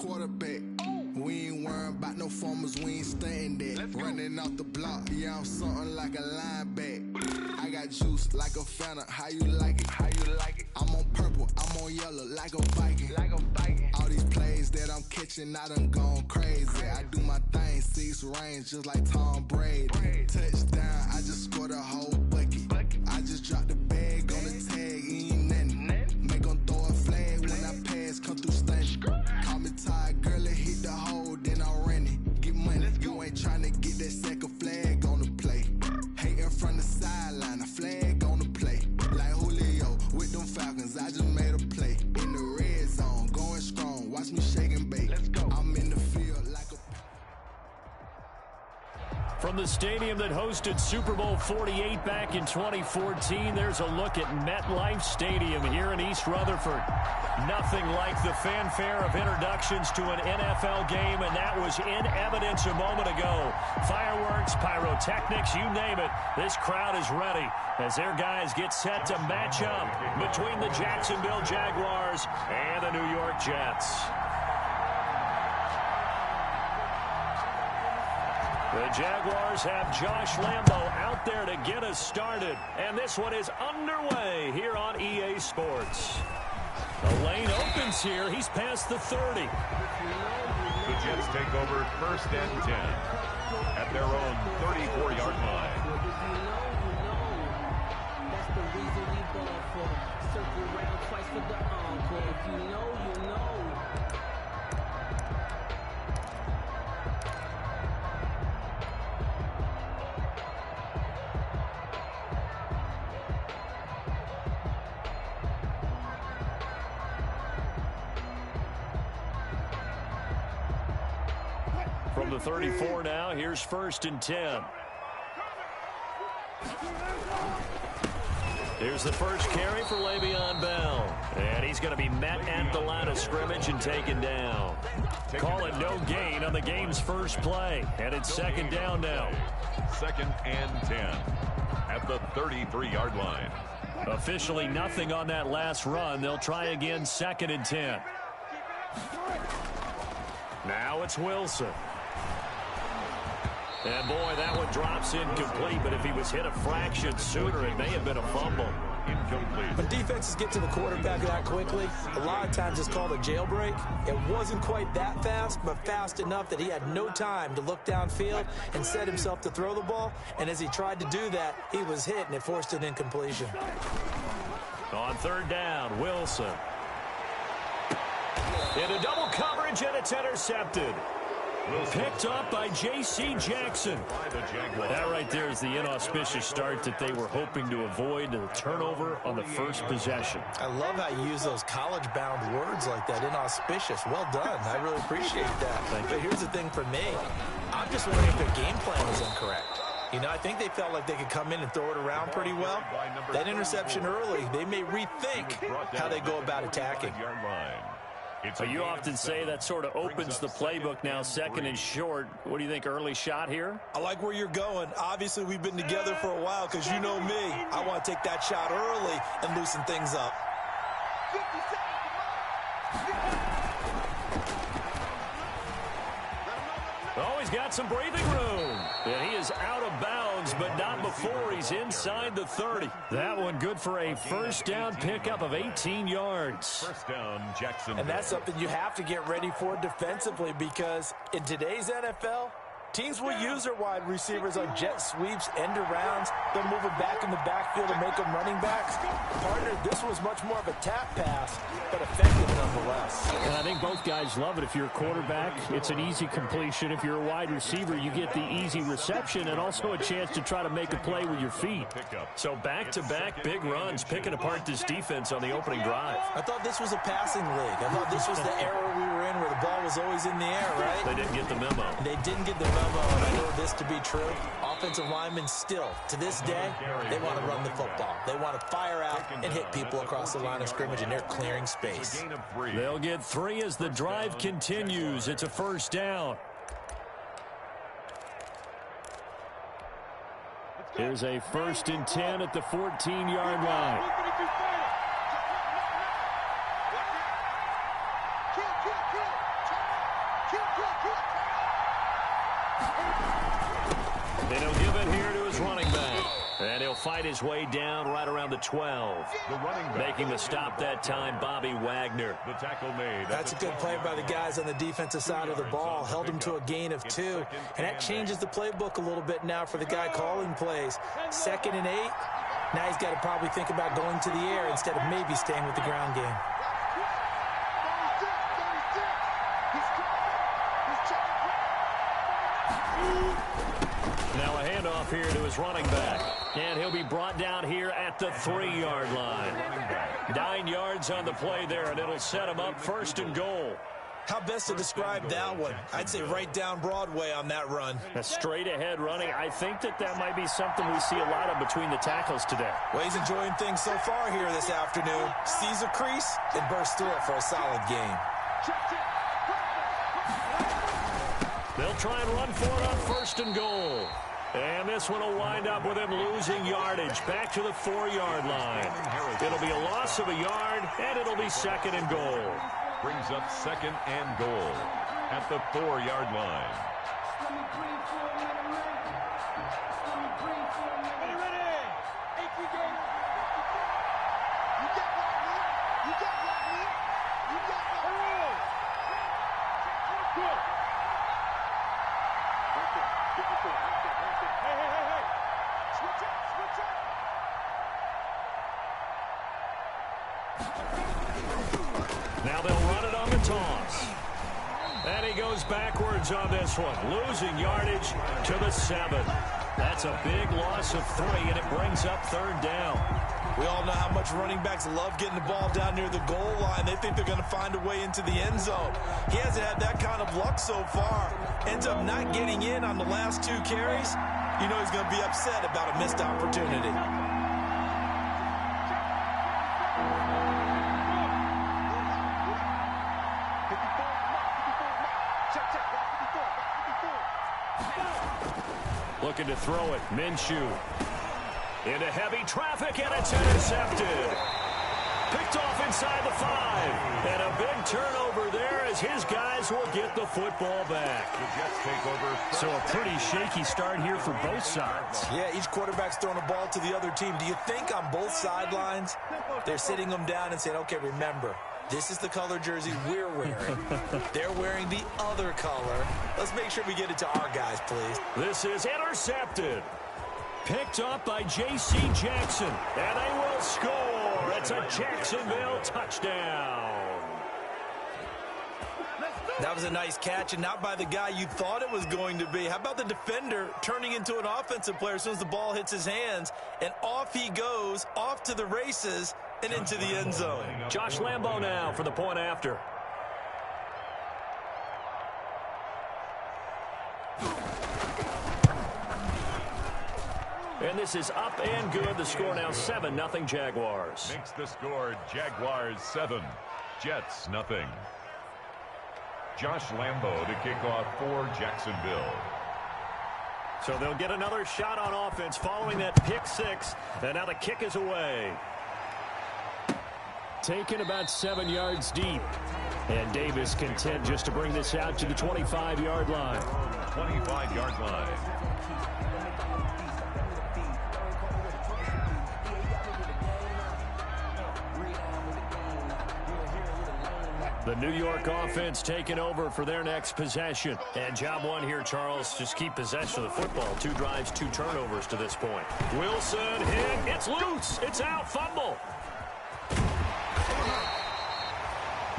quarterback. We ain't worrying about no formers, we ain't staying there. Running off the block, yeah, I'm something like a linebacker. I got juice like a Fanta, how you like it? How you like it? I'm on purple, I'm on yellow, like a Viking. Like a Viking. All these plays that I'm catching, I done gone crazy. I do my thing, 6 range, just like Tom Brady. Touchdown, I just scored a whole bucket. I just dropped the bag on the tag, ain't nothing. Make 'em throw a flag when I pass, come through stunning. Call me tired, girl, hit the hole, then I ran it. Get money, you ain't tryna get that second flag on the play. Hating from the sideline, a flag on the play. Like Julio with them Falcons, I just made a play. In the red zone, going strong, watch me shake and bake. I'm in the field like a... From the stadium that hosted Super Bowl 48 back in 2014, there's a look at MetLife Stadium here in East Rutherford. Nothing like the fanfare of introductions to an NFL game, and that was in evidence a moment ago. Fireworks, pyrotechnics, you name it. This crowd is ready as their guys get set to match up between the Jacksonville Jaguars and the New York Jets. The Jaguars have Josh Lambo out there to get us started. And this one is underway here on EA Sports. The lane opens here. He's past the 30. The Jets take over 1st and 10 at their own 34-yard line. That's the reason we ball for. Circle around twice for the encore. If you know, you know. From the 34 now, here's 1st and 10. Here's the first carry for Le'Veon Bell. And he's going to be met at the line of scrimmage and taken down. Call it no gain on the game's first play. And it's 2nd down now. 2nd and 10 at the 33-yard line. Officially nothing on that last run. They'll try again 2nd and 10. Now it's Wilson. And boy, that one drops incomplete, but if he was hit a fraction sooner, it may have been a fumble. Incomplete. When defenses get to the quarterback that quickly, a lot of times it's called a jailbreak. It wasn't quite that fast, but fast enough that he had no time to look downfield and set himself to throw the ball. And as he tried to do that, he was hit, and it forced an incompletion. On 3rd down, Wilson. Into double coverage, and it's intercepted. Picked up by J.C. Jackson. That right there is the inauspicious start that they were hoping to avoid, the turnover on the first possession. I love how you use those college-bound words like that, inauspicious. Well done. I really appreciate that. But here's the thing for me. I'm just wondering if their game plan was incorrect. You know, I think they felt like they could come in and throw it around pretty well. That interception early, they may rethink how they go about attacking. So you often say that sort of opens the playbook now, 2nd and short. What do you think, early shot here? I like where you're going. Obviously, we've been together for a while because you know me. I want to take that shot early and loosen things up. Oh, he's got some breathing room. And he is out of bounds, but not before he's inside the 30. That one good for a 1st down pickup of 18 yards. 1st down, Jackson. And that's something you have to get ready for defensively because in today's NFL, teams will use their wide receivers on jet sweeps, end arounds. They'll move them back in the backfield and make them running backs. Partner, this was much more of a tap pass, but effective nonetheless. And I think both guys love it. If you're a quarterback, it's an easy completion. If you're a wide receiver, you get the easy reception and also a chance to try to make a play with your feet. So back-to-back big runs, picking apart this defense on the opening drive. I thought this was a passing league. I thought this was the era we were in where the ball was always in the air, right? They didn't get the memo. They didn't get the memo. And I know this to be true. Offensive linemen still, to this day, they want to run the football. They want to fire out and hit people across the line of scrimmage, and they're clearing space. They'll get 3 as the drive continues. It's a 1st down. Here's a 1st and 10 at the 14-yard line. And he'll give it here to his running back. And he'll fight his way down right around the 12. The running back. Making the stop that time, Bobby Wagner. The tackle made. That's a good play by the guys on the defensive side of the ball. Held him to a gain of 2. And that changes the playbook a little bit now for the guy calling plays. 2nd and 8. Now he's got to probably think about going to the air instead of maybe staying with the ground game. Now a handoff here to his running back. And he'll be brought down here at the 3-yard line. 9 yards on the play there, and it'll set him up 1st and goal. How best to describe that one? I'd say right down Broadway on that run. A straight-ahead running. I think that might be something we see a lot of between the tackles today. Well, he's enjoying things so far here this afternoon. Sees a crease and bursts through it for a solid gain. They'll try and run for it on 1st and goal. And this one will wind up with him losing yardage back to the 4-yard line. It'll be a loss of a yard, and it'll be 2nd and goal. Brings up 2nd and goal at the 4-yard line. Now they'll run it on the toss. And he goes backwards on this one, losing yardage to the 7. That's a big loss of 3, and it brings up 3rd down. We all know how much running backs love getting the ball down near the goal line. They think they're going to find a way into the end zone. He hasn't had that kind of luck so far. Ends up not getting in on the last 2 carries. You know he's going to be upset about a missed opportunity. Looking to throw it. Minshew. Into heavy traffic, and it's intercepted. Picked off inside the 5. And a big turnover there as his guys will get the football back. The Jets take over. So a pretty shaky start here for both sides. Yeah, each quarterback's throwing a ball to the other team. Do you think on both sidelines they're sitting them down and saying, okay, remember, this is the color jersey we're wearing. They're wearing the other color. Let's make sure we get it to our guys, please. This is intercepted. Picked up by J.C. Jackson. And they will score. It's a Jacksonville touchdown. That was a nice catch, and not by the guy you thought it was going to be. How about the defender turning into an offensive player as soon as the ball hits his hands, and off he goes, off to the races, and into the end zone. Josh Lambo now for the point after. And this is up and good. The score now 7-0 Jaguars. Makes the score Jaguars 7, Jets nothing. Josh Lambo to kick off for Jacksonville. So they'll get another shot on offense following that pick 6. And now the kick is away. Taken about 7 yards deep. And Davis content just to bring this out to the 25-yard line. 25-yard line. The New York offense taking over for their next possession. And job one here, Charles, just keep possession of the football. 2 drives, 2 turnovers to this point. Wilson hit. It's loose. It's out. Fumble.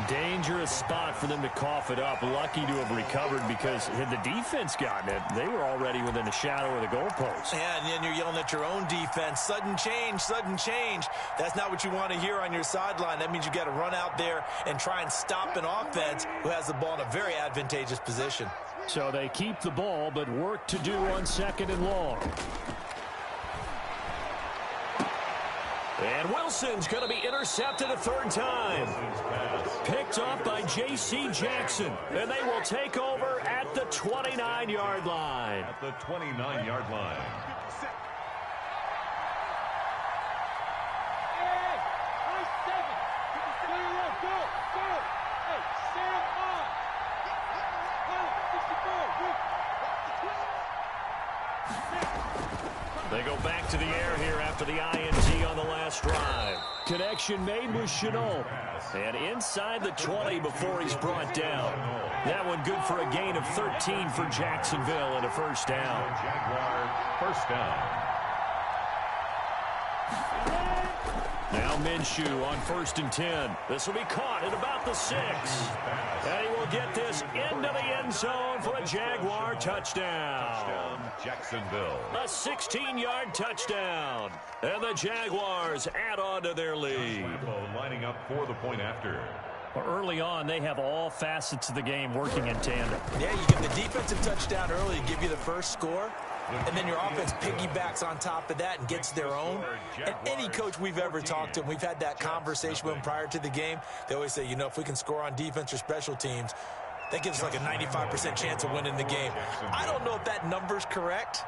Dangerous spot for them to cough it up. Lucky to have recovered because had the defense gotten it, they were already within a shadow of the goalpost. Yeah, and then you're yelling at your own defense. Sudden change, sudden change. That's not what you want to hear on your sideline. That means you've got to run out there and try and stop an offense who has the ball in a very advantageous position. So they keep the ball, but work to do on 2nd and long. And Wilson's going to be intercepted a 3rd time. Picked up by J.C. Jackson. And they will take over at the 29-yard line. At the 29-yard line. They go back to the air here after the INT on the last drive. Connection made with Chenault. And inside the 20 before he's brought down. That one good for a gain of 13 for Jacksonville and a first down. Jaguar first down. Now Minshew on 1st and 10. This will be caught at about the 6. And he will get this into the end zone for a Jaguar touchdown. Jacksonville. A 16-yard touchdown. And the Jaguars add on to their lead. Lining up for the point after. Well, early on, they have all facets of the game working in tandem. Yeah, you get the defensive touchdown early to give you the first score. And then your offense piggybacks on top of that and gets their own. And any coach we've ever talked to, and we've had that conversation with them prior to the game, they always say, you know, if we can score on defense or special teams, that gives us like a 95% chance of winning the game. I don't know if that number's correct,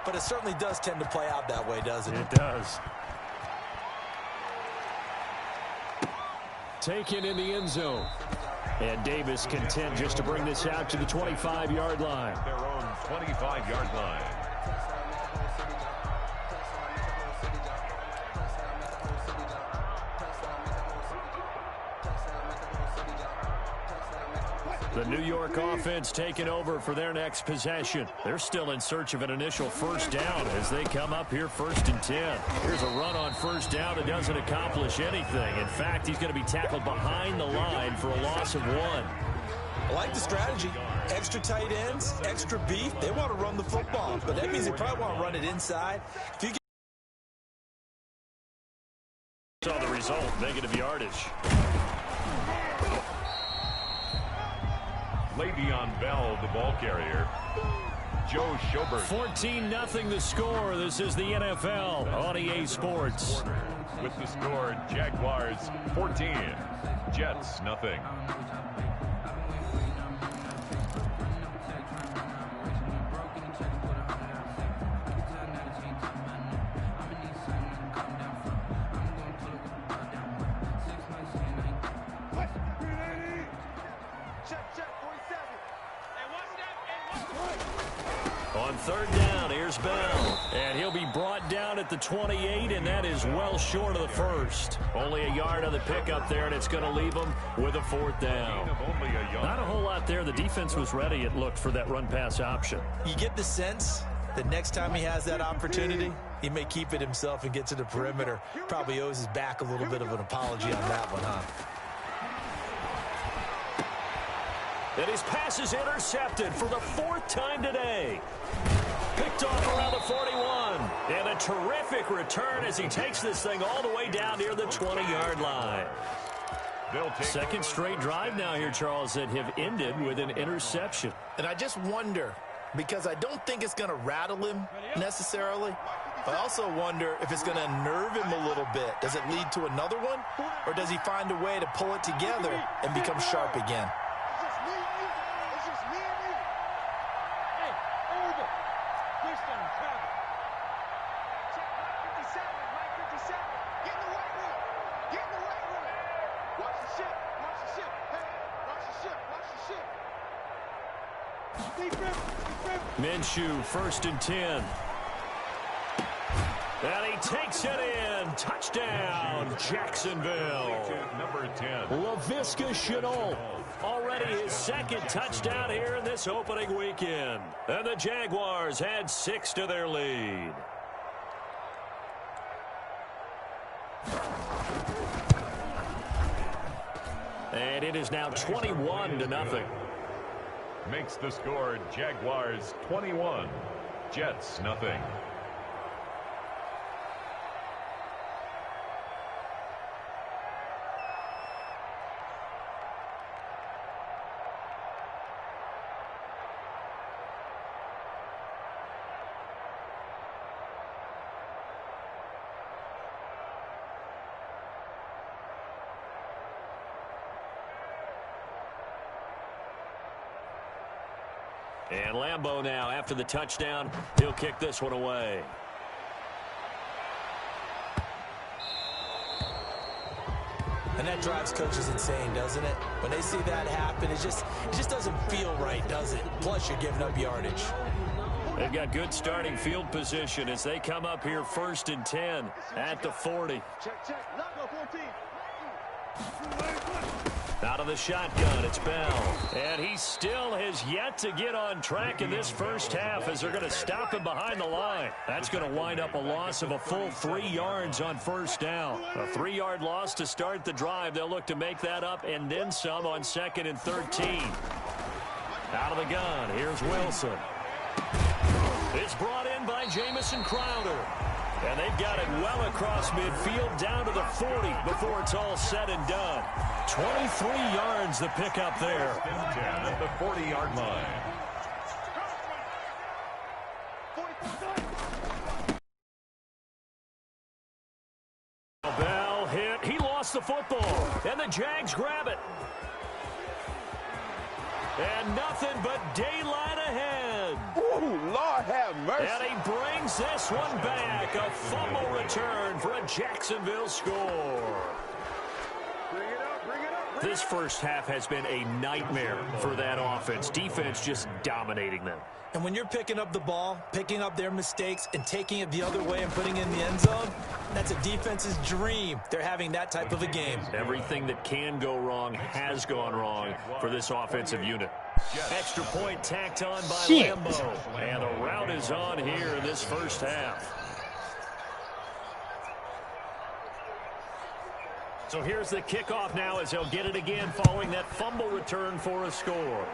but it certainly does tend to play out that way, doesn't it? It does. Taken in the end zone. And Davis content just to bring this out to the 25-yard line. Their own 25-yard line. The New York offense taking over for their next possession. They're still in search of an initial first down as they come up here 1st and 10. Here's a run on first down that doesn't accomplish anything. In fact, he's going to be tackled behind the line for a loss of 1. I like the strategy. Extra tight ends, extra beef. They want to run the football, but that means they probably want to run it inside. If you saw the result, negative yardage. Le'Veon Bell, the ball carrier. Joe Schobert. 14-0 the score. This is the NFL on EA Sports. With the score, Jaguars 14, Jets nothing. On 3rd down, here's Bell. And he'll be brought down at the 28, and that is well short of the first. Only a yard on the pickup there, and it's going to leave him with a 4th down. Not a whole lot there. The defense was ready, it looked, for that run-pass option. You get the sense that next time he has that opportunity, he may keep it himself and get to the perimeter. Probably owes his back a little bit of an apology on that one, huh? And his pass is intercepted for the 4th time today. Picked off around the 41. And a terrific return as he takes this thing all the way down near the 20-yard line. Second straight drive now here, Charles, that have ended with an interception. And I just wonder, because I don't think it's going to rattle him necessarily. I also wonder if it's going to unnerve him a little bit. Does it lead to another one? Or does he find a way to pull it together and become sharp again? Minshew, 1st and 10. And he takes it in. Touchdown, Jacksonville. Number 10. Laviska Shenault. Already his 2nd touchdown here in this opening weekend. And the Jaguars add 6 to their lead. And it is now 21-0. Makes the score Jaguars 21, Jets nothing. And Lambeau now, after the touchdown, he'll kick this one away. And that drives coaches insane, doesn't it? When they see that happen, it just doesn't feel right, does it? Plus, you're giving up yardage. They've got good starting field position as they come up here 1st and 10 at the 40. Out of the shotgun, it's Bell. And he still has yet to get on track in this first half as they're going to stop him behind the line. That's going to wind up a loss of a full 3 yards on 1st down. A 3-yard loss to start the drive. They'll look to make that up and then some on 2nd and 13. Out of the gun, here's Wilson. It's brought in by Jamison Crowder. And they've got it well across midfield down to the 40 before it's all said and done. 23 yards the pickup there. 10 at the 40-yard line. Bell hit. He lost the football. And the Jags grab it. And nothing but daylight ahead. Ooh, Lord have mercy. And he brings this one back. A fumble return for a Jacksonville score. This first half has been a nightmare for that offense. Defense just dominating them. And when you're picking up the ball, picking up their mistakes, and taking it the other way and putting it in the end zone, that's a defense's dream. They're having that type of a game. Everything that can go wrong has gone wrong for this offensive unit. Extra point tacked on by Lambo. And the route is on here in this first half. So here's the kickoff now as they'll get it again following that fumble return for a score.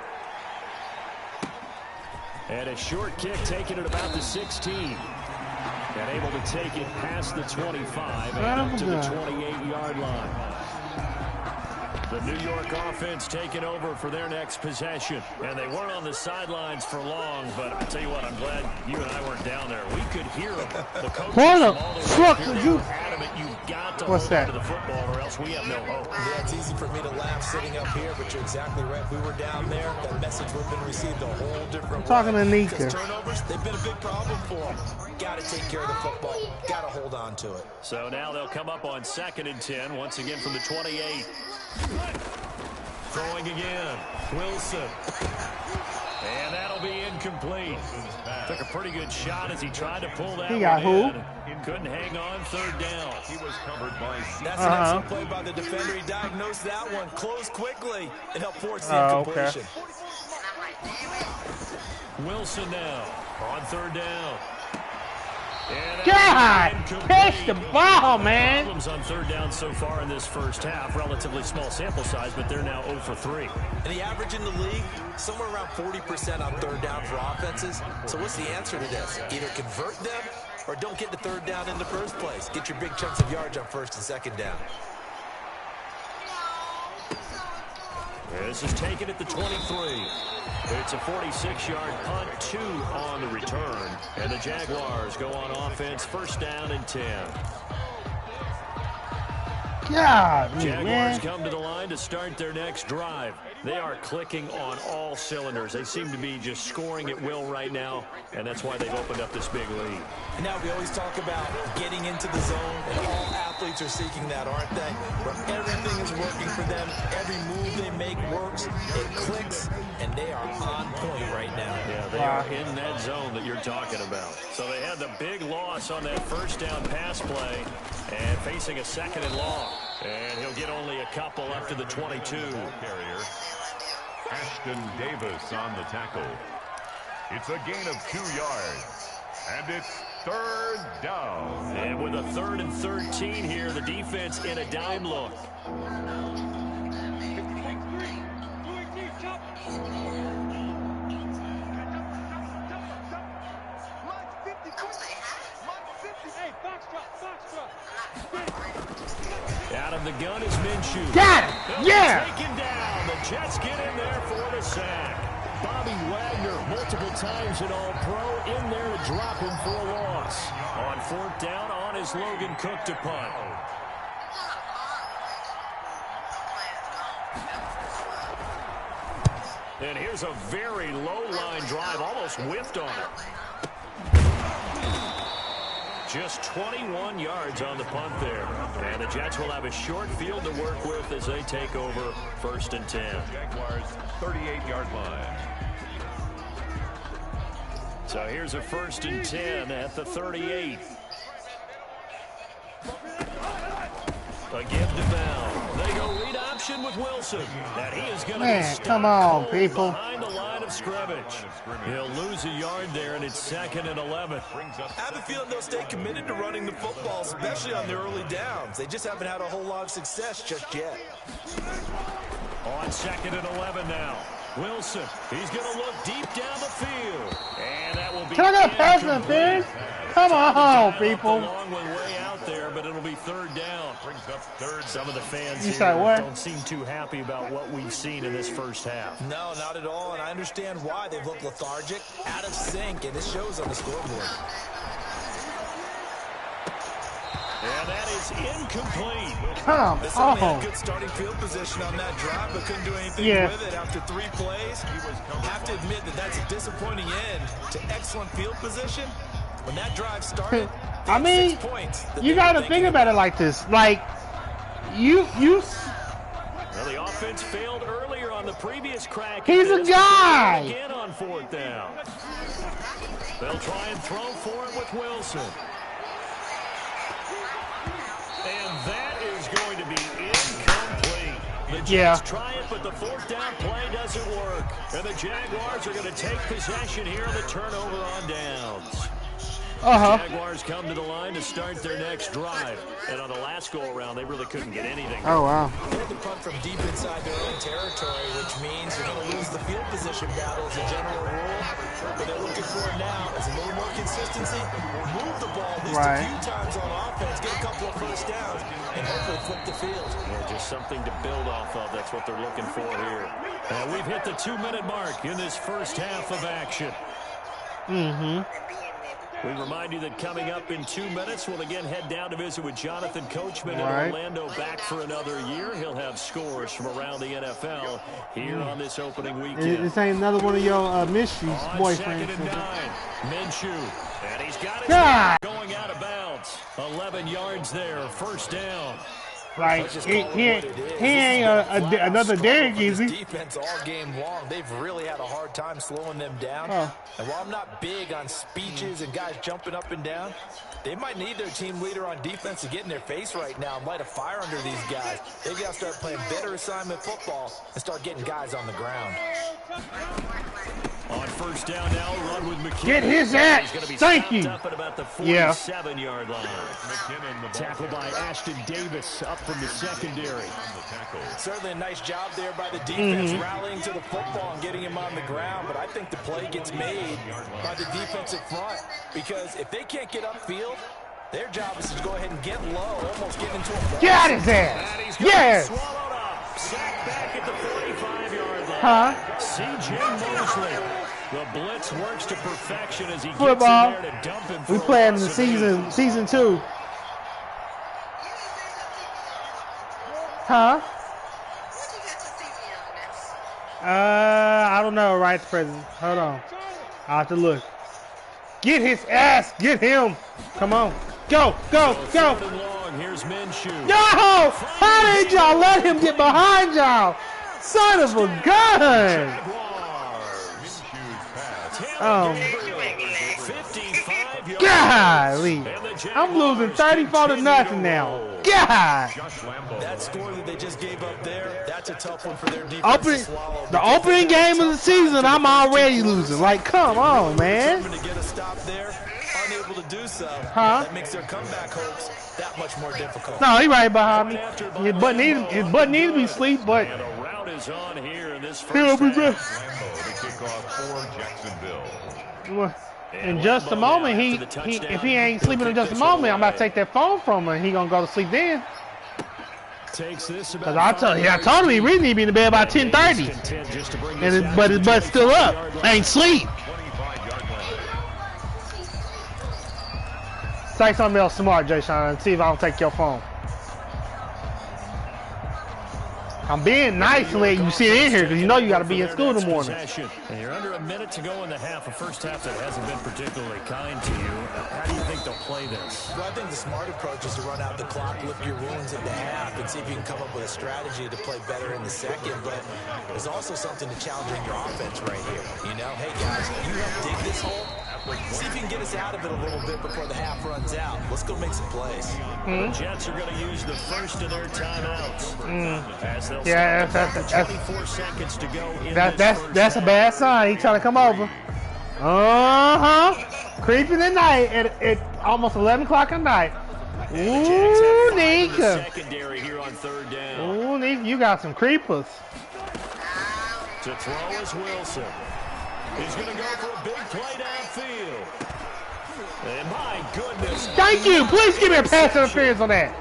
And a short kick taken at about the 16. And able to take it past the 25 and up to the 28-yard line. The New York offense taking over for their next possession. And they weren't on the sidelines for long, but I tell you what, I'm glad you and I weren't down there. We could hear them. The coaches from all the way here adamant you've got to hold on to the football or else we have no hope. Yeah, it's easy for me to laugh sitting up here, but you're exactly right. If we were down there, that message would have been received a whole different way. Talking to Nika. Because turnovers, they've been a big problem for them. Got to take care of the football. Got to hold on to it. So now they'll come up on 2nd and 10, once again from the 28. Throwing again. Wilson. And that'll be incomplete. Took a pretty good shot as he tried to pull that one in. Couldn't hang on 3rd down. He was covered by That's an excellent play by the defender. He diagnosed that one, closed quickly, and helped force the incompletion. Wilson now on 3rd down. God, catch the ball, man. Problems on 3rd down so far in this first half. Relatively small sample size, but they're now 0 for 3. And the average in the league, somewhere around 40% on 3rd down for offenses. So what's the answer to this? Either convert them or don't get the 3rd down in the first place. Get your big chunks of yards on 1st and 2nd down. This is taken at the 23. It's a 46-yard punt, 2 on the return. And the Jaguars go on offense, 1st down and 10. God, Jaguars come to the line to start their next drive. They are clicking on all cylinders. They seem to be just scoring at will right now, and that's why they've opened up this big lead. And now we always talk about getting into the zone, and all athletes are seeking that, aren't they? Where everything is working for them, every move they make works, it clicks, and they are on point right now. Yeah, they are in that zone that you're talking about. So they had the big loss on that 1st down pass play, and facing a 2nd and long. And he'll get only a couple up to the 22. carrier. Ashton Davis on the tackle. It's a gain of 2 yards. And it's 3rd down. And with a 3rd and 13 here, the defense in a dime look. Out of the gun is Minshew. Got it! Yeah! Taken down. The Jets get in there for the sack. Bobby Wagner, multiple times an All-Pro, in there to drop him for a loss. On 4th down, on is Logan Cook to punt. And here's a very low-line drive, almost whiffed on it. Just 21 yards on the punt there. And the Jets will have a short field to work with as they take over 1st and 10. Jaguars 38-yard line. So here's a 1st and 10 at the 38. A give to Bell. They go read option with Wilson. And he is going to be stuck come on, cold people. behind the line of scrimmage. He'll lose a yard there, and it's 2nd and 11. I have a feeling they'll stay committed to running the football, especially on their early downs. They just haven't had a whole lot of success just yet. On 2nd and 11 now. Wilson, he's going to look deep down the field. And that will be... Can I get a pass interference? Come on, people. Long way out there, but it'll be 3rd down. Brings up 3rd. Some of the fans here don't seem too happy about what we've seen in this first half. No, not at all, and I understand why. They've looked lethargic, out of sync, and it shows on the scoreboard. And that is incomplete. Come They on. had good starting field position on that drive, but couldn't do anything with it after 3 plays. Have to admit that that's a disappointing end to excellent field position. When that drive started, I mean, 6 points. You got to think about it like this. Like, Well, the offense failed earlier on the previous crack. He's a guy. Again on 4th down. They'll try and throw for it with Wilson. And that is going to be incomplete. The Jets try it, but the 4th down play doesn't work. And the Jaguars are going to take possession here on the turnover on downs. Jaguars come to the line to start their next drive. And on the last go-around, they really couldn't get anything. Oh, wow. They had to punt from deep inside their own territory, which means they're going to lose the field position battle as a general rule. But they're looking for it now as a little more consistency. Move the ball at least a few times on offense, get a couple of 1st downs, and hopefully flip the field. Yeah, just something to build off of. That's what they're looking for here. And we've hit the 2-minute mark in this first half of action. We remind you that coming up in 2 minutes, we'll again head down to visit with Jonathan Coachman in Orlando, back for another year. He'll have scores from around the NFL here on this opening weekend. This ain't another one of your mysteries, boyfriends. 2nd and 9, Minshew. And he's got it going out of bounds. 11 yards there, 1st down. Like, he ain't another Derrick, is he? Defense all game long. They've really had a hard time slowing them down. And while I'm not big on speeches and guys jumping up and down, they might need their team leader on defense to get in their face right now and light a fire under these guys. They've got to start playing better assignment football and start getting guys on the ground. On 1st down now, run with McKinnon. Get his ass. Thank you. Up at about the 47-yard line. Tackled by Ashton Davis up from the secondary. Certainly a nice job there by the defense, rallying to the football and getting him on the ground. But I think the play gets made by the defensive front, because if they can't get upfield, their job is to go ahead and get low, almost get into a... Get out his ass. Yes. Sacked back at the 45-yard line. C.J. Mosley. The blitz works to perfection as he gets in there to dump him. We playing in the season 2. I don't know right at the present. Hold on. I'll have to look. Get his ass. Get him. Come on. Go. Here's Minshew. No! How did y'all let him get behind y'all? Son of a gun! Golly. I'm losing 34-0 now. God. That score that they just gave up there, that's a tough one for their defense to swallow. The opening game of the season, I'm already losing. Like, come on, man. To get a stop there, unable to do so. That makes their comeback hopes that much more difficult. No, he right behind me. His butt needs to be asleep, but And a route is on here in this he'll first be half. The kickoff for Jacksonville. in just a moment, if he ain't sleeping in just a moment, I'm about to take that phone from him, and he gonna go to sleep then. Because I told him he really need to be in the bed by 10:30, but his butt's still up, ain't sleep. Say something else smart, Jay Sean, and see if I don't take your phone. I'm being nice and letting you sit in here because you know you got to be in school in the morning. And you're under a minute to go in the half, a first half that hasn't been particularly kind to you. How do you think they'll play this? Well, I think the smart approach is to run out the clock, lick your wounds at the half, and see if you can come up with a strategy to play better in the second. But there's also something to challenging your offense right here. You know, hey guys, you help dig this hole, See if you can get us out of it a little bit before the half runs out. Let's go make some plays. The Jets are going to use the first of their timeouts. As they'll that's 24 seconds to go. That's a bad sign. He trying to come over. Creeping at night at almost 11 o'clock at night. Ooh, Nika. Secondary here on third down. Ooh, Nika, you got some creepers. To throw is Wilson. He's going to go for a big play downfield. And my goodness. Thank you. Please give me a pass interference on that.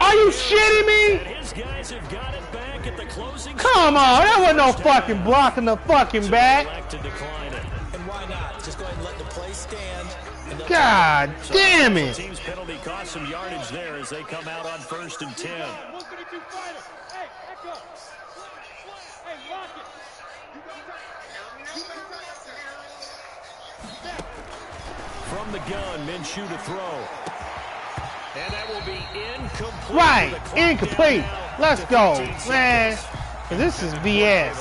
Are you shitting me? His guys have got it back at the closing. Come on. That wasn't no fucking blocking the fucking back. To decline it. And why not? Just go ahead and let the play stand. God damn it. Team's penalty cost some yardage there as they come out on 1st and 10. From the gun, Minshew to throw. And that will be incomplete. Right, incomplete. Let's go, man. This is BS.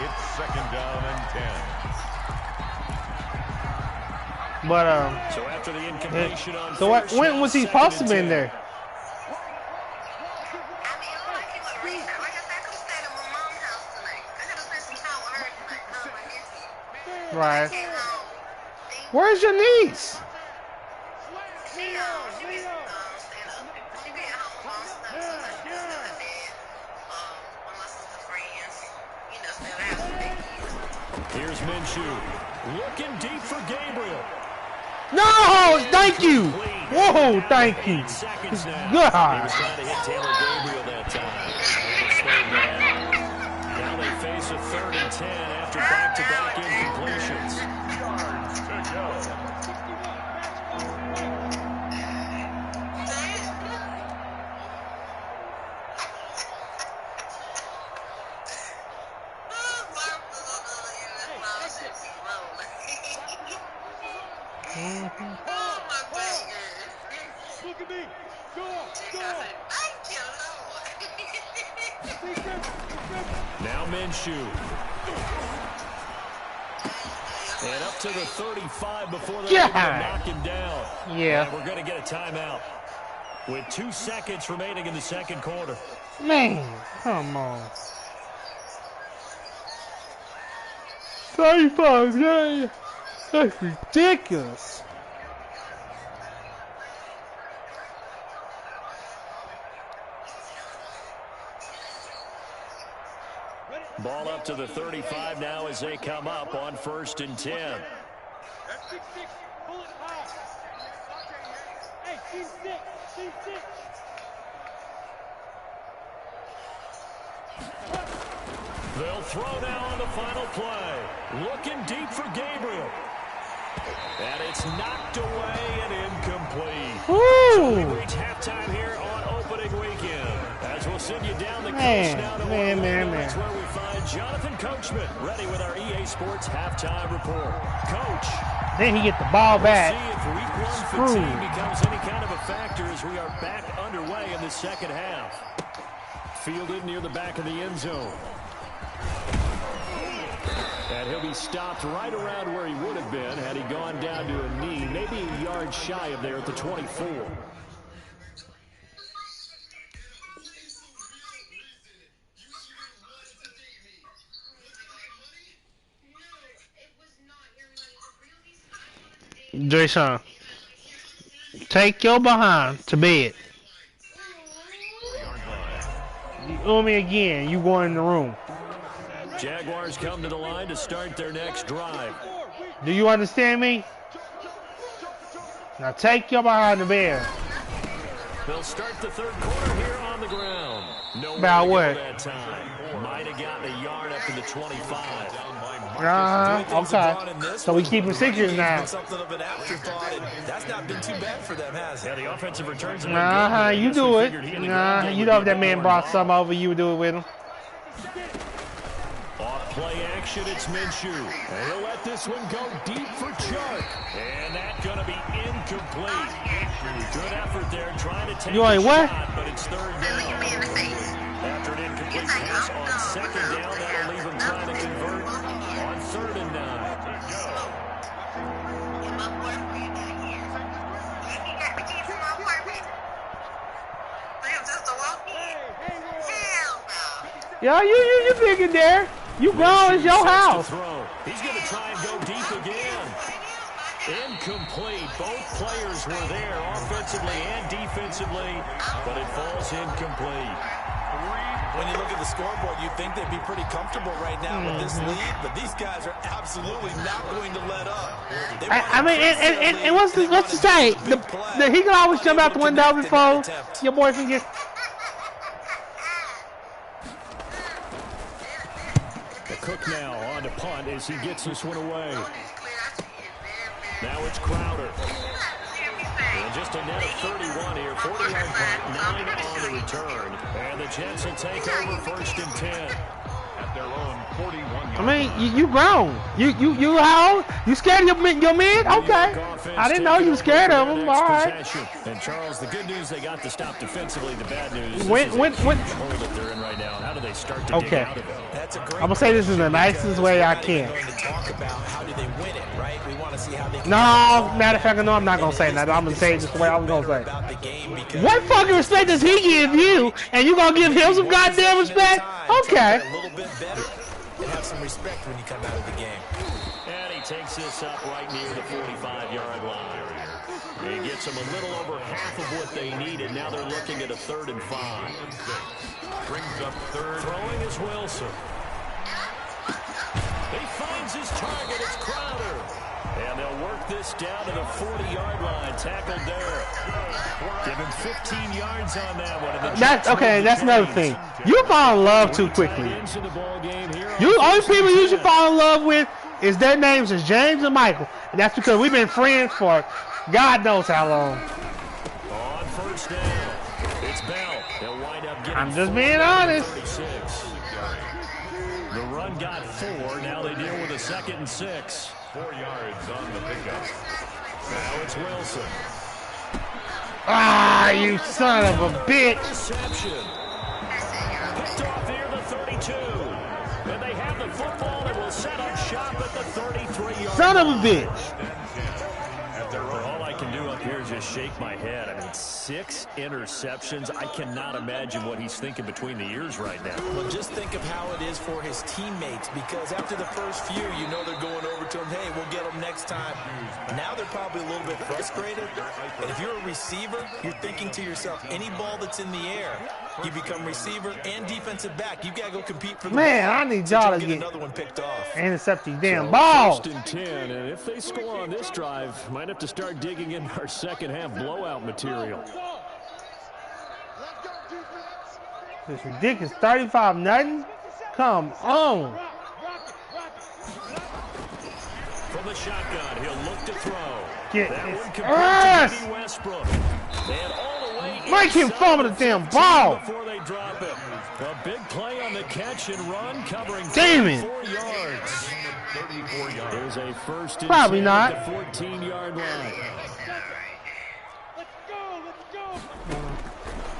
It's 2nd down and 10. But so after the incompletion on so when was he supposed to be in there? Right. Where's your niece? Here's Minshew. Looking deep for Gabriel. No, thank you. Whoa, thank you. He was God. trying to hit Taylor Gabriel that time. Now they face a 3rd and 10 after back-to-back incompletions. Yards to go. Now Minshew. And up to the 35 before they're able to knock him down. Yeah. And we're going to get a timeout with 2 seconds remaining in the second quarter. Man, come on. 35 days. That's ridiculous. Ball up to the 35 now as they come up on 1st and 10. They'll throw now on the final play. Looking deep for Gabriel. And it's knocked away and incomplete. So we reach halftime here on opening weekend. As we'll send you down the coast now to Orlando. That's where we find Jonathan Coachman ready with our EA Sports halftime report. Coach. Then he get the ball back. We'll see if week 1 fatigue becomes any kind of a factor as we are back underway in the second half. Fielded near the back of the end zone. And he'll be stopped right around where he would have been had he gone down to a knee, maybe a yard shy of there at the 24. Jason, take your behind to bed. You owe me again. You going in the room. Jaguars come to the line to start their next drive. Do you understand me? Now take your behind to bed. They'll start the third quarter here on the ground. No about what? that time. Might have gotten a yard up to the 25. Okay. So we keep him 6 years now. Something of an afterthought, and that's not been too bad for them, has it? Yeah, the offensive returns. You do it. You know if that man brought something over, you would do it with him. Off play action, it's Minshew. And he'll let this one go deep for Chark. And that's going to be incomplete. Good effort there trying to take a what? shot, but it's 3rd down. After an incomplete pass on 2nd down, that'll leave him trying to convert on 3rd and 9. Yeah, you big in there. You grown. It's your house. He's going to try and go deep again. Incomplete. Both players were there offensively and defensively, but it falls incomplete. When you look at the scoreboard, you'd think they'd be pretty comfortable right now with this lead, but these guys are absolutely not going to let up. I mean, and what's to say? He can always jump out the window before your boyfriend gets. The Cook now on to punt as he gets this one away. Now it's Crowder. And just a net of 31 here. 40-yard punt, 9 on the return. And the Jets will take over 1st and 10. At their own 41-yard I mean, you grown. You how old? You scared of your men? Okay. I didn't know you were scared of them. All right. And Charles, the good news, they got to stop defensively. The bad news, when hole that they're in right now. How do they start to dig out of it? That's a great I'm gonna say this in the nicest way I can. Going to talk about how do they win it, right? We want to see how they can No, matter of fact, no, I'm not gonna say that. I'm gonna say it just the way I was gonna say. What fucking respect does he give you, and you gonna give him some goddamn respect? Okay. A little bit better and have some respect when you come out of the game. And he takes this up right near the 45-yard line. He gets them a little over half of what they needed. Now they're looking at a 3rd and 5. brings up 3rd. Throwing is Wilson. He finds his target. It's Crowder. And they'll work this down to the 40-yard line. Tackled there. Give him 15 yards on that one. That's okay. That's another thing. You fall in love too quickly. You only people you should fall in love with is their names is James and Michael, and that's because we've been friends for God knows how long. On 1st down, it's Bell. They'll wind up getting. I'm just being honest. 36. The run got 4. Now they deal with a 2nd and 6. 4 yards on the pickup. Now it's Wilson. Ah, you son of a bitch. Reception. Picked off here the 32. And they have the football and will set up shop at the 33-yard Son of a bitch. All I can do up here is just shake my head. I mean, 6 interceptions. I cannot imagine what he's thinking between the ears right now. Well, just think of how it is for his teammates, because after the first few, you know they're going over to him, hey, we'll get them next time. Now they're probably a little bit frustrated. And if you're a receiver, you're thinking to yourself, any ball that's in the air, you become receiver and defensive back. You got to go compete for the Man, ball. I need y'all to get get another one picked off. Intercept these damn balls. 1st and 10, and if they score on this drive, might have to start digging in our second-half blowout material. It's ridiculous. 35-0. Come on. From the shotgun, he'll look to throw. Get that his one complete ass. to Westbrook. And all the way Make him inside fumble the damn ball. before they drop it. A big play on the catch and run, covering Damn it. 4 yards. 34 yards. There's a 1st and Probably 10 not. at the 14-yard line.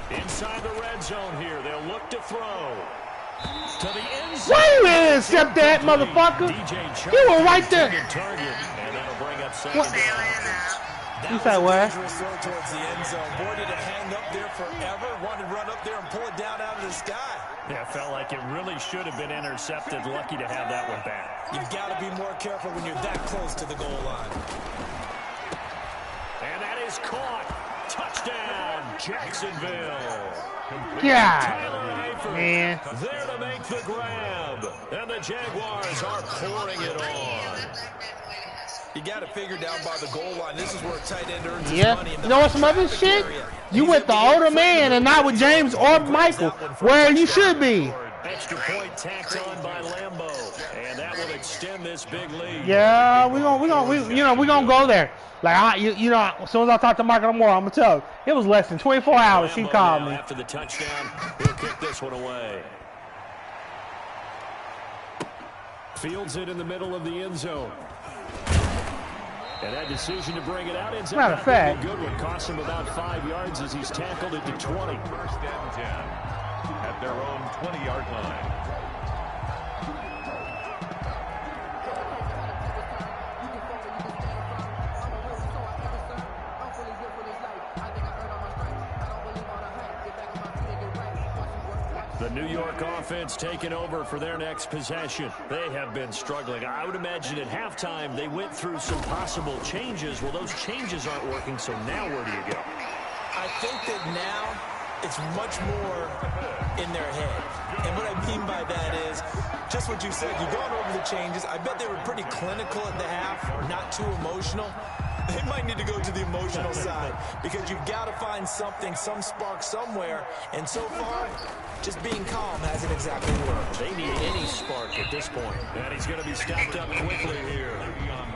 Inside the red zone here, they'll look to throw. To the end zone. Why you intercept that, motherfucker? You were right there. Target, and that'll bring up 2nd down. You said what? Dangerous throw towards the end zone. Boy, did it hang up there forever. Wanted to run up there and pull it down out of the sky. Yeah, felt like it really should have been intercepted. Lucky to have that one back. You've got to be more careful when you're that close to the goal line. And that is caught. Touchdown, Jacksonville. God, man. There to make the grab. And the Jaguars are pouring it on. You got to figure down by the goal line. This is where a tight end earns his Yeah. money. You know what's some other shit? You with the older man and not with James or Michael, where you should be. Extra point tacked on by Lambeau. And that will extend this big lead. Yeah, we gonna go there. Like as soon as I talk to Michael Moore, I'm gonna tell you, it was less than 24 hours. She Lambeau called now me. after the touchdown, he'll kick this one away. Fields it in the middle of the end zone. And that decision to bring it out ends up Matter of fact, good one. Cost him about 5 yards as he's tackled it to 20. 1st and 10 at their own 20-yard line. The New York offense taking over for their next possession. They have been struggling. I would imagine at halftime they went through some possible changes. Well, those changes aren't working, so now where do you go? I think that now it's much more in their head. And what I mean by that is just what you said. You've gone over the changes. I bet they were pretty clinical at the half, not too emotional. They might need to go to the emotional side because you've got to find something, some spark somewhere. And so far, just being calm hasn't exactly worked. They need any spark at this point. And he's going to be stopped up quickly here.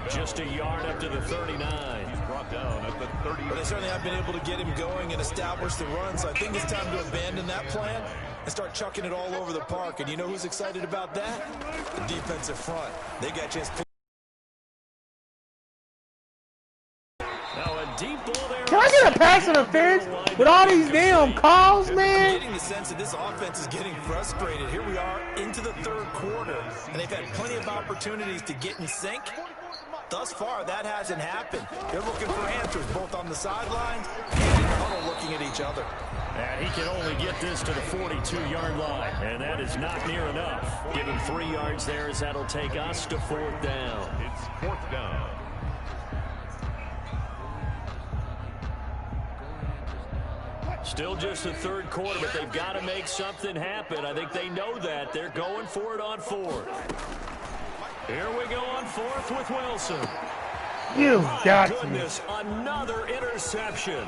Just a yard up to the 39. He's brought down at the 30. But they certainly have been able to get him going and establish the run. So I think it's time to abandon that plan and start chucking it all over the park. And you know who's excited about that? The defensive front. They got a chance to... Deep ball there. Can I get a pass interference with all these damn calls, man? I'm getting the sense that this offense is getting frustrated. Here we are into the third quarter, and they've had plenty of opportunities to get in sync. Thus far, that hasn't happened. They're looking for answers, both on the sidelines and in the huddle looking at each other. And he can only get this to the 42-yard line, and that is not near enough. Give him 3 yards there as that'll take us to 4th down. It's 4th down. Still just the third quarter, but they've got to make something happen. I think they know that. They're going for it on 4th. Here we go on 4th with Wilson. You got goodness, another interception.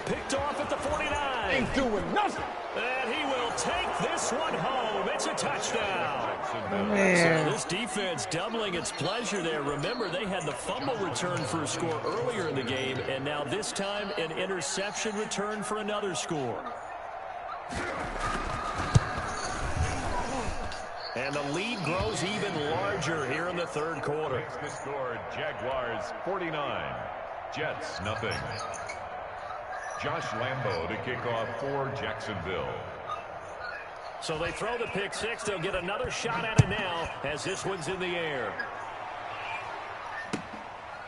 Picked off at the 49. Ain't doing nothing. And he will take this one home. It's a touchdown. Man. So this defense doubling its pleasure there. Remember, they had the fumble return for a score earlier in the game, and now this time an interception return for another score. And the lead grows even larger here in the third quarter. Makes the score Jaguars 49, Jets nothing. Josh Lambo to kick off for Jacksonville. So they throw the pick six. They'll get another shot at it now as this one's in the air.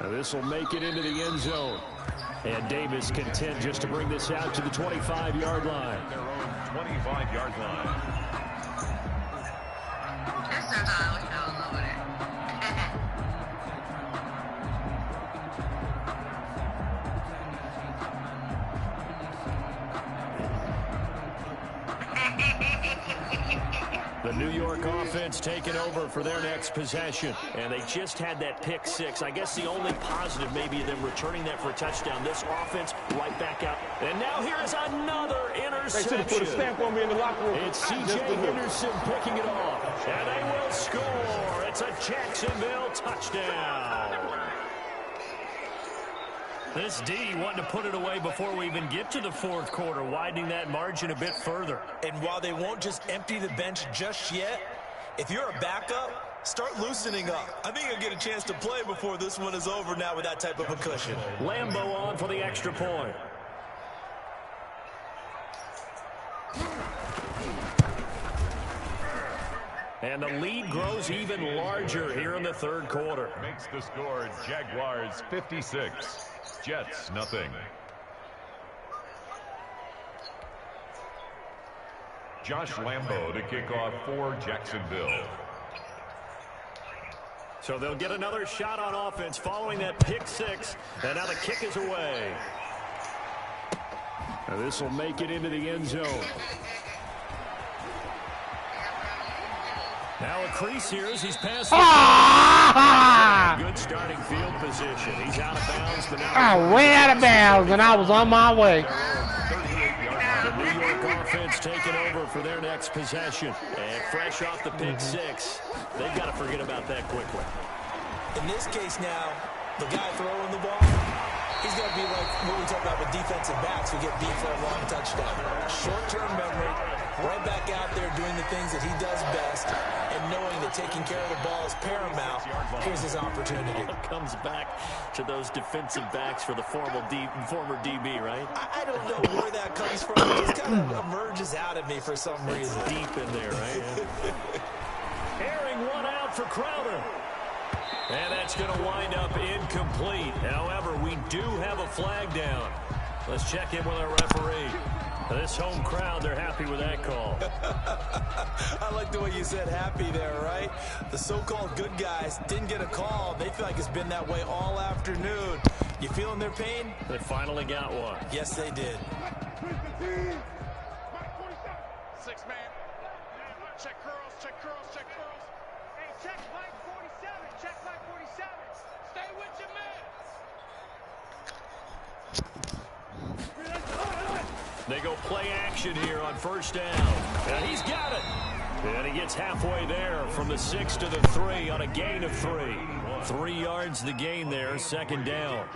This will make it into the end zone. And Davis content just to bring this out to the 25-yard line. Their own 25-yard line. The New York offense taking over for their next possession. And they just had that pick six. I guess the only positive maybe them returning that for a touchdown. This offense right back out. And now here is another interception. They should have put a stamp on me in the locker room. It's C.J. Henderson picking it off. And they will score. It's a Jacksonville touchdown. This D wanting to put it away before we even get to the fourth quarter, widening that margin a bit further. And while they won't just empty the bench just yet, if you're a backup, start loosening up. I think you'll get a chance to play before this one is over now with that type of a cushion. Lambo on for the extra point. And the lead grows even larger here in the third quarter. Makes the score Jaguars 56, Jets nothing. Josh Lambo to kick off for Jacksonville. So they'll get another shot on offense following that pick six. And now the kick is away. Now this will make it into the end zone. Now a crease here as he's passed. Good starting field position. He's out of bounds. But now I went out of bounds and I was on my way. The New York offense taking over for their next possession. And fresh off the pick six, they've got to forget about that quickly. In this case now, the guy throwing the ball, he's going to be like what we talk about with defensive backs who get beat for a long touchdown. Short-term memory, right back out there doing the things that he does best, and knowing that taking care of the ball is paramount. Here's his opportunity. Comes back to those defensive backs for the former DB, right? I don't know where that comes from. It just kind of emerges out of me for some reason. Deep in there, right? Airing one out for Crowder. And that's going to wind up incomplete. However, we do have a flag down. Let's check in with our referee. This home crowd, they're happy with that call. I like the way you said happy there, right? The so-called good guys didn't get a call. They feel like it's been that way all afternoon. You feeling their pain? They finally got one. Yes, they did. 6-man. Check curls, check curls, check curls. Hey, check Mike 47. Check Mike 47. Stay with your man. They go play action here on first down. And he's got it. And he gets halfway there from the 6 to the 3 on a gain of 3. 3 yards the gain there, second down.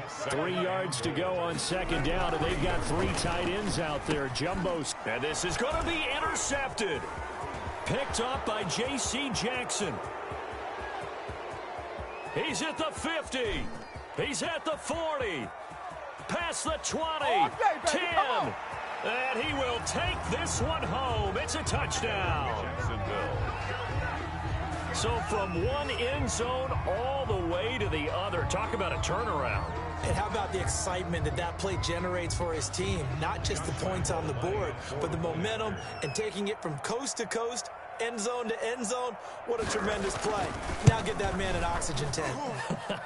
3 yards to go on second down, and they've got 3 tight ends out there. Jumbos. And this is going to be intercepted. Picked up by J.C. Jackson. He's at the 50. He's at the 40. Past the 20. 10. And he will take this one home. It's a touchdown. So from one end zone all the way to the other. Talk about a turnaround. And how about the excitement that that play generates for his team? Not just the points on the board, but the momentum and taking it from coast to coast, end zone to end zone. What a tremendous play. Now get that man an oxygen tank.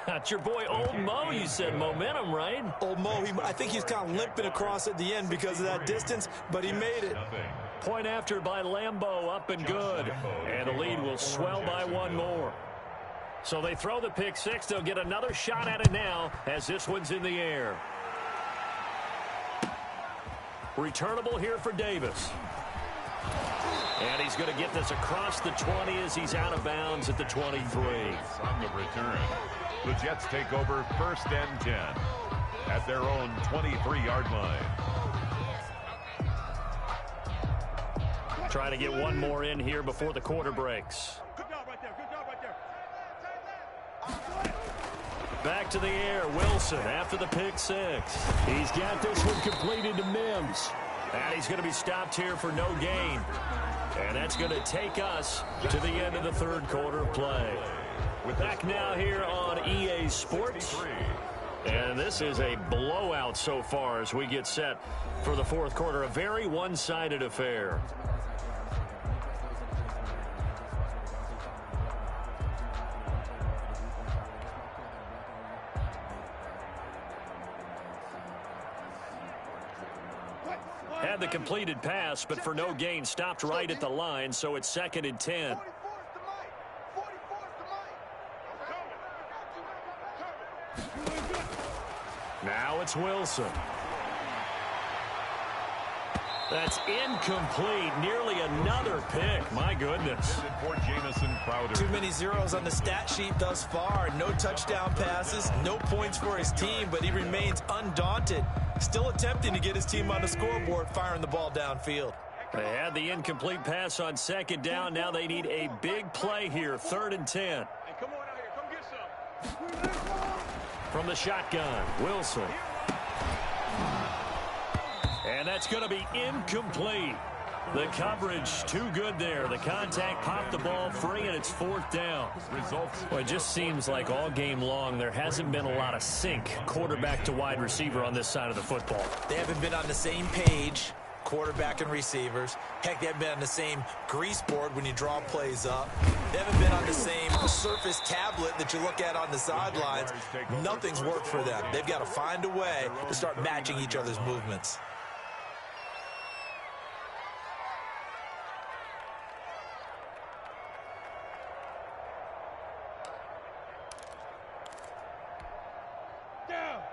That's your boy Old Mo. You said momentum, right? Old Mo, I think he's kind of limping across at the end because of that distance, but he made it. Point after by Lambeau, up and good. And the lead will swell by one more. So they throw the pick six. They'll get another shot at it now as this one's in the air. Returnable here for Davis. And he's going to get this across the 20 as he's out of bounds at the 23. On the return, the Jets take over first and 10 at their own 23-yard line. Trying to get one more in here before the quarter breaks. Good job right there. Good job right there. Back to the air, Wilson after the pick six. He's got this one completed to Mims. And he's going to be stopped here for no gain. And that's going to take us to the end of the third quarter of play. We're back now here on EA Sports. And this is a blowout so far as we get set for the fourth quarter. A very one-sided affair. Had the completed pass, but for no gain, stopped right at the line, so it's 2nd and 10. Now it's Wilson. That's incomplete. Nearly another pick. My goodness. Too many zeros on the stat sheet thus far. No touchdown passes, no points for his team, but he remains undaunted. Still attempting to get his team on the scoreboard, firing the ball downfield. They had the incomplete pass on second down. Now they need a big play here. 3rd and 10. Hey, come on out here. Come get some. From the shotgun, Wilson. And that's going to be incomplete. The coverage too good there. The contact popped the ball free, and it's 4th down. Well, it just seems like all game long there hasn't been a lot of sync quarterback to wide receiver on this side of the football. They haven't been on the same page, quarterback and receivers. Heck, they haven't been on the same grease board when you draw plays up. They haven't been on the same surface tablet that you look at on the sidelines. Nothing's worked for them. They've got to find a way to start matching each other's movements.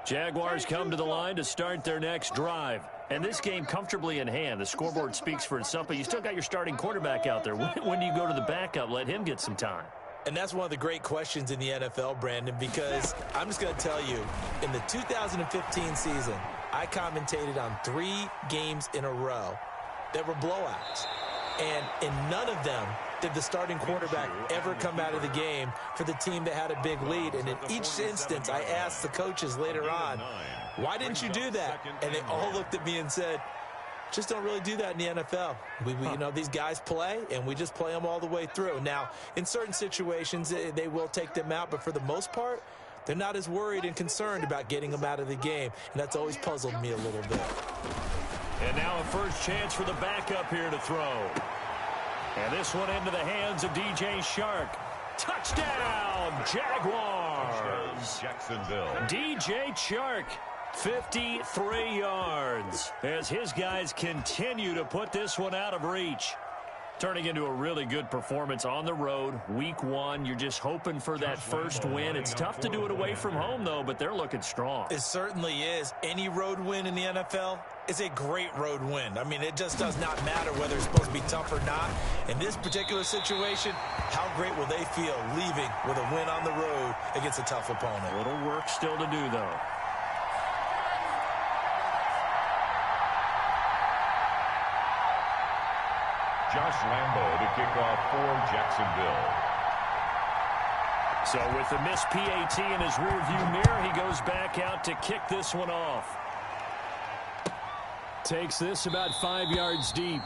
Jaguars come to the line to start their next drive. And this game comfortably in hand. The scoreboard speaks for itself, but you still got your starting quarterback out there. When do you go to the backup? Let him get some time. And that's one of the great questions in the NFL, Brandon, because I'm just going to tell you, in the 2015 season, I commentated on 3 games in a row that were blowouts. And in none of them did the starting quarterback ever come out of the game for the team that had a big lead. And in each instance, I asked the coaches later on, why didn't you do that? And they all looked at me and said, just don't really do that in the NFL. You know, these guys play, and we just play them all the way through. Now, in certain situations, they will take them out, but for the most part, they're not as worried and concerned about getting them out of the game. And that's always puzzled me a little bit. And now a first chance for the backup here to throw. And this one into the hands of DJ Shark. Touchdown, Jaguars. Jacksonville. DJ Shark, 53 yards. As his guys continue to put this one out of reach. Turning into a really good performance on the road. Week 1, you're just hoping for that first win. It's tough to do it away from home, though, but they're looking strong. It certainly is. Any road win in the NFL is a great road win. I mean, it just does not matter whether it's supposed to be tough or not. In this particular situation, how great will they feel leaving with a win on the road against a tough opponent? A little work still to do, though. Josh Lambo to kick off for Jacksonville. So with the missed PAT in his rearview mirror, he goes back out to kick this one off. Takes this about 5 yards deep.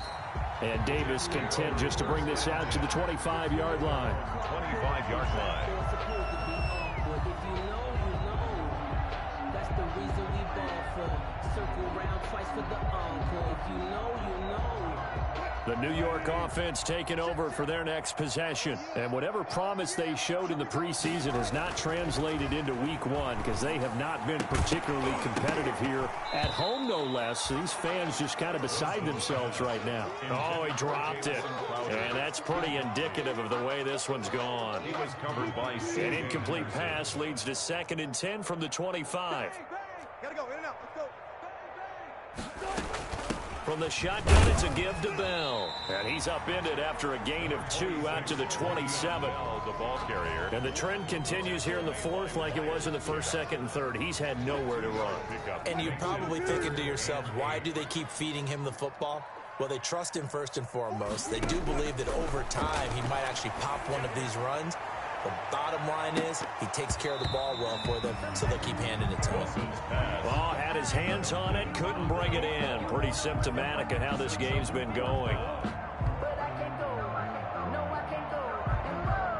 And Davis content just to bring this out to the 25-yard line. 25-yard line. If you know, you know. That's the reason we ball for. Circle round twice for the encore. If you know, you know. The New York offense taking over for their next possession. And whatever promise they showed in the preseason has not translated into week 1 because they have not been particularly competitive here at home, no less. These fans just kind of beside themselves right now. Oh, he dropped it. And that's pretty indicative of the way this one's gone. He was covered by An incomplete pass leads to 2nd and 10 from the 25. Gotta go, in and out, let's go. From the shotgun, it's a give to Bell. And he's upended after a gain of 2 out to the 27. the ball carrier. And the trend continues here in the 4th like it was in the 1st, 2nd, and 3rd. He's had nowhere to run. And you're probably thinking to yourself, why do they keep feeding him the football? Well, they trust him first and foremost. They do believe that over time he might actually pop one of these runs. The bottom line is he takes care of the ball well for them, so they'll keep handing it to him. Ball had his hands on it, couldn't bring it in. Pretty symptomatic of how this game's been going.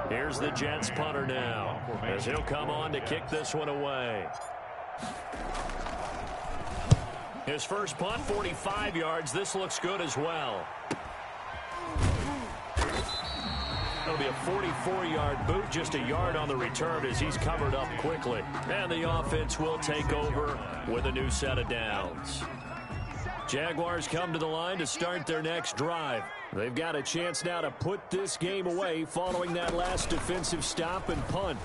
Here's the Jets punter now, as he'll come on to kick this one away. His first punt, 45 yards. This looks good as well. It'll be a 44-yard boot, just a yard on the return as he's covered up quickly. And the offense will take over with a new set of downs. Jaguars come to the line to start their next drive. They've got a chance now to put this game away following that last defensive stop and punt.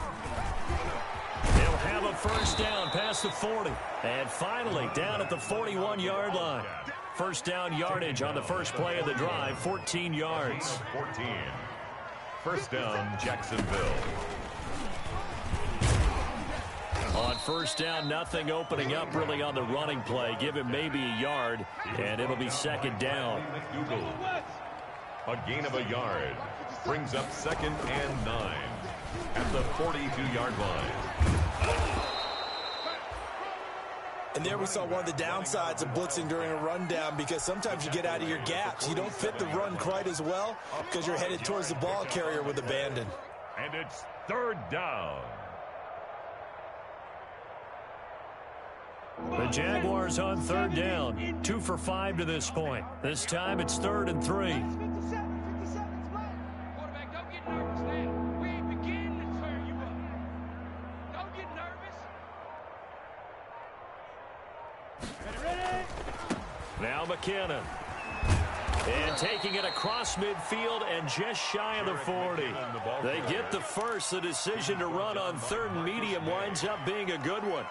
They'll have a first down past the 40. And finally down at the 41-yard line. First down yardage on the first play of the drive, 14 yards. 14. First down, Jacksonville. On first down, nothing opening up really on the running play. Give him maybe a yard, and it'll be second down. A gain of a yard. Brings up 2nd and 9 at the 42-yard line. And there we saw one of the downsides of blitzing during a rundown, because sometimes you get out of your gaps. You don't fit the run quite as well because you're headed towards the ball carrier with abandon. And it's 3rd down. The Jaguars on 3rd down. 2 for 5 to this point. This time it's 3rd and 3. Quarterback, don't get nervous now. We ain't beginning to turn you up. Don't get nervous. Ready? Now McKinnon. And taking it across midfield and just shy of the 40. They get the first. The decision to run on 3rd and medium winds up being a good one.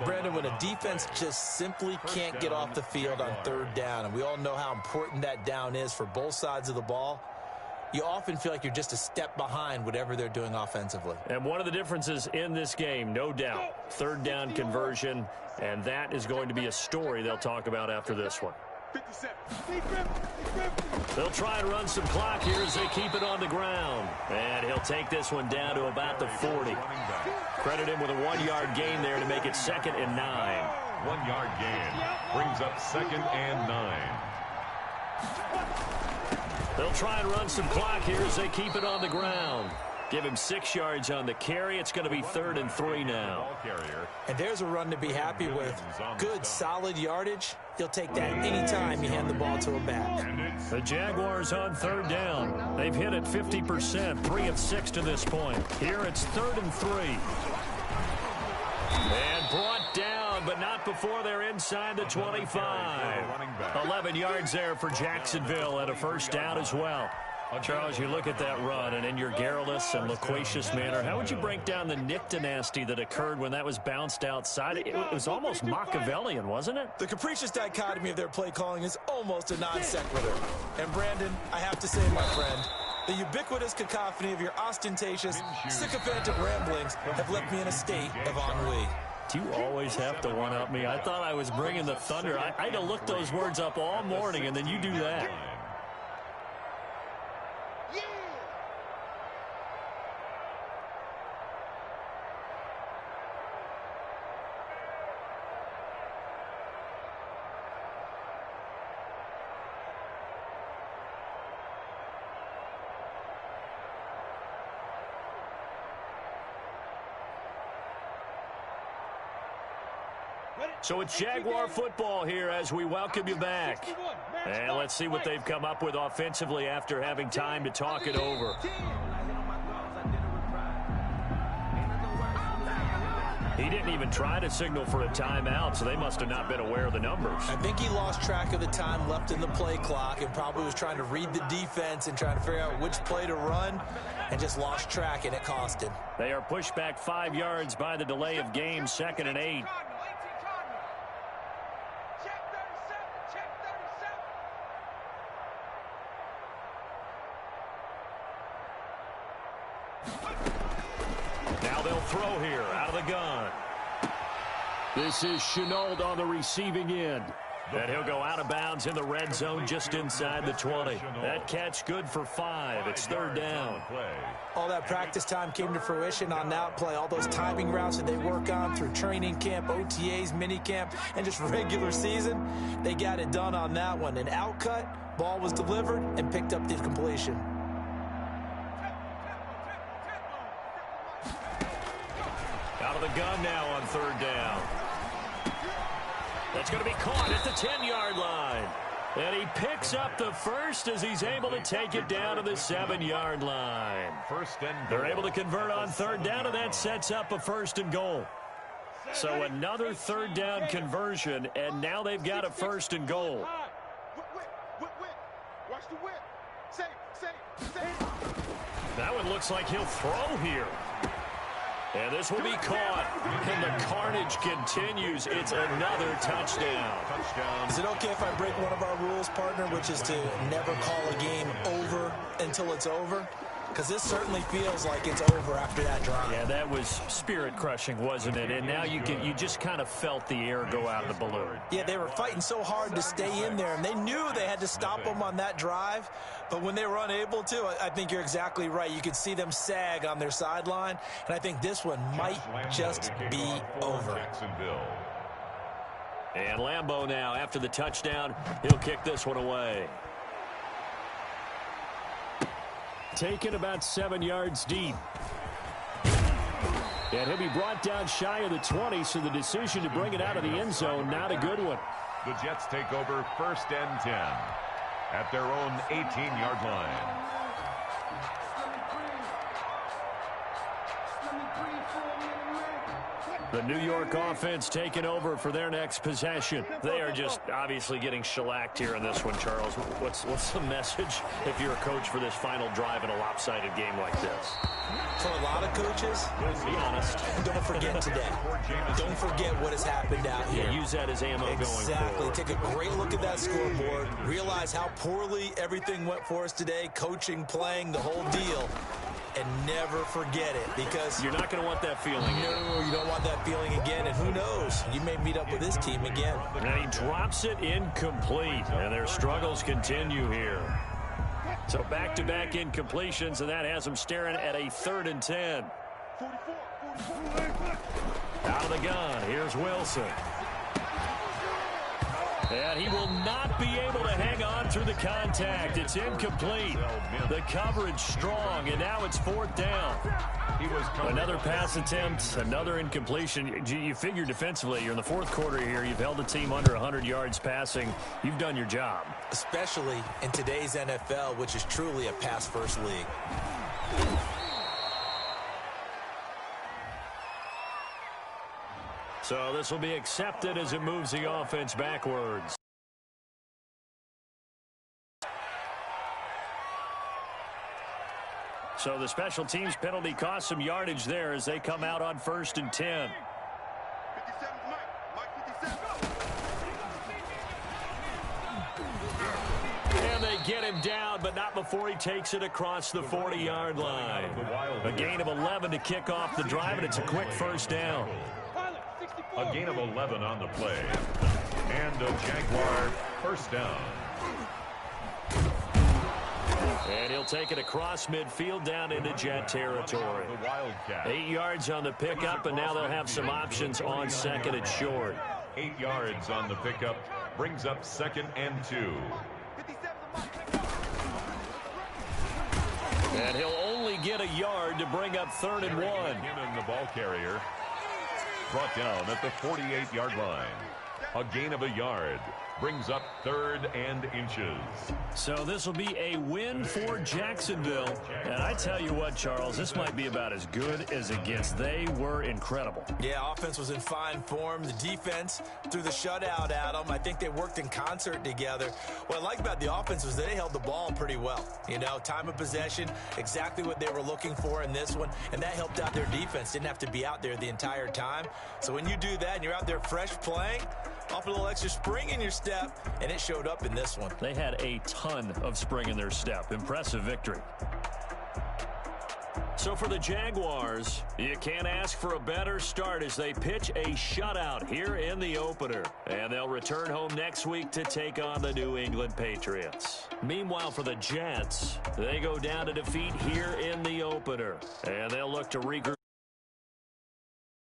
Brandon, when a defense just simply can't get off the field on 3rd down, and we all know how important that down is for both sides of the ball, you often feel like you're just a step behind whatever they're doing offensively. And one of the differences in this game, no doubt, 3rd down conversion, and that is going to be a story they'll talk about after this one. 57. They'll try and run some clock here as they keep it on the ground. And he'll take this one down to about the 40. Credit him with a 1-yard gain there to make it 2nd and 9. 1-yard gain. Brings up 2nd and 9. They'll try and run some clock here as they keep it on the ground. Give him 6 yards on the carry. It's going to be 3rd and 3 now. And there's a run to be happy with. Good, solid yardage. You'll take that anytime you hand the ball to a back. The Jaguars on 3rd down. They've hit it 50%, 3 of 6 to this point. Here it's 3rd and 3. And brought down, but not before they're inside the 25. 11 yards there for Jacksonville and a 1st down as well. Charles, you look at that run, and in your garrulous and loquacious manner, how would you break down the Nick dynasty that occurred when that was bounced outside? It was almost Machiavellian, wasn't it? The capricious dichotomy of their play calling is almost a non sequitur. And Brandon, I have to say, my friend, the ubiquitous cacophony of your ostentatious, sycophantic ramblings have left me in a state of ennui. Do you always have to one-up me? I thought I was bringing the thunder. I had to look those words up all morning, and then you do that. So it's Jaguar football here as we welcome you back. And let's see what they've come up with offensively after having time to talk it over. He didn't even try to signal for a timeout, so they must have not been aware of the numbers. I think he lost track of the time left in the play clock and probably was trying to read the defense and trying to figure out which play to run and just lost track, and it cost him. They are pushed back 5 yards by the delay of game, 2nd and 8. Now they'll throw here out of the gun. This is Chenault on the receiving end. And he'll go out of bounds in the red zone just inside the 20. That catch good for 5. It's 3rd down. All that practice time came to fruition on that play. All those timing routes that they work on through training camp, OTAs, minicamp, and just regular season, they got it done on that one. An outcut, ball was delivered, and picked up the completion. Out of the gun now on 3rd down. That's going to be caught at the 10-yard line. And he picks up the 1st as he's able to take it down to the 7-yard line. They're able to convert on 3rd down, and that sets up a 1st and goal. So another 3rd down conversion, and now they've got a 1st and goal. That one looks like he'll throw here. And this will be caught, and the carnage continues. It's another touchdown. Is it okay if I break one of our rules, partner, which is to never call a game over until it's over? Because this certainly feels like it's over after that drive. Yeah, that was spirit-crushing, wasn't it? And now you just kind of felt the air go out of the balloon. Yeah, they were fighting so hard to stay in there, and they knew they had to stop them on that drive. But when they were unable to, I think you're exactly right. You could see them sag on their sideline, and I think this one might just be over. And Lambeau now, after the touchdown, he'll kick this one away. Taken about 7 yards deep. And he'll be brought down shy of the 20, so the decision to bring it out of the end zone, not a good one. The Jets take over 1st and 10 at their own 18-yard line. The New York offense taking over for their next possession. They are just obviously getting shellacked here in this one, Charles. What's the message if you're a coach for this final drive in a lopsided game like this? For a lot of coaches, be honest. Don't forget today. Don't forget what has happened out here. Yeah, use that as ammo going forward. Exactly. Take a great look at that scoreboard. Realize how poorly everything went for us today. Coaching, playing, the whole deal. And never forget it, because you're not going to want that feeling. No, you don't want that feeling again. And who knows? You may meet up with this team again. And he drops it incomplete, and their struggles continue here. So back-to-back incompletions, and that has them staring at a 3rd and 10. Out of the gun, here's Wilson. And he will not be able to hang on through the contact. It's incomplete. The coverage strong, and now it's 4th down. Another pass attempt, another incompletion. You figure defensively, you're in the 4th quarter here. You've held a team under 100 yards passing. You've done your job. Especially in today's NFL, which is truly a pass-first league. So this will be accepted as it moves the offense backwards. So the special teams penalty cost some yardage there as they come out on 1st and 10. And they get him down, but not before he takes it across the 40-yard line. A gain of 11 to kick off the drive, and it's a quick 1st down. A gain of 11 on the play. And a Jaguar 1st down. And he'll take it across midfield down into Jet territory. 8 yards on the pickup, and now they'll have some options on 2nd and short. 8 yards on the pickup brings up 2nd and 2. And he'll only get a yard to bring up 3rd and 1. McKinnon, the ball carrier, brought down at the 48-yard line. A gain of a yard brings up 3rd and inches. So this will be a win for Jacksonville. And I tell you what, Charles, this might be about as good as it gets. They were incredible. Yeah, offense was in fine form. The defense threw the shutout at them. I think they worked in concert together. What I like about the offense was they held the ball pretty well. You know, time of possession, exactly what they were looking for in this one. And that helped out their defense. Didn't have to be out there the entire time. So when you do that and you're out there fresh playing, off a little extra spring in your step, and it showed up in this one. They had a ton of spring in their step. Impressive victory. So for the Jaguars, you can't ask for a better start as they pitch a shutout here in the opener. And they'll return home next week to take on the New England Patriots. Meanwhile, for the Jets, they go down to defeat here in the opener. And they'll look to regroup.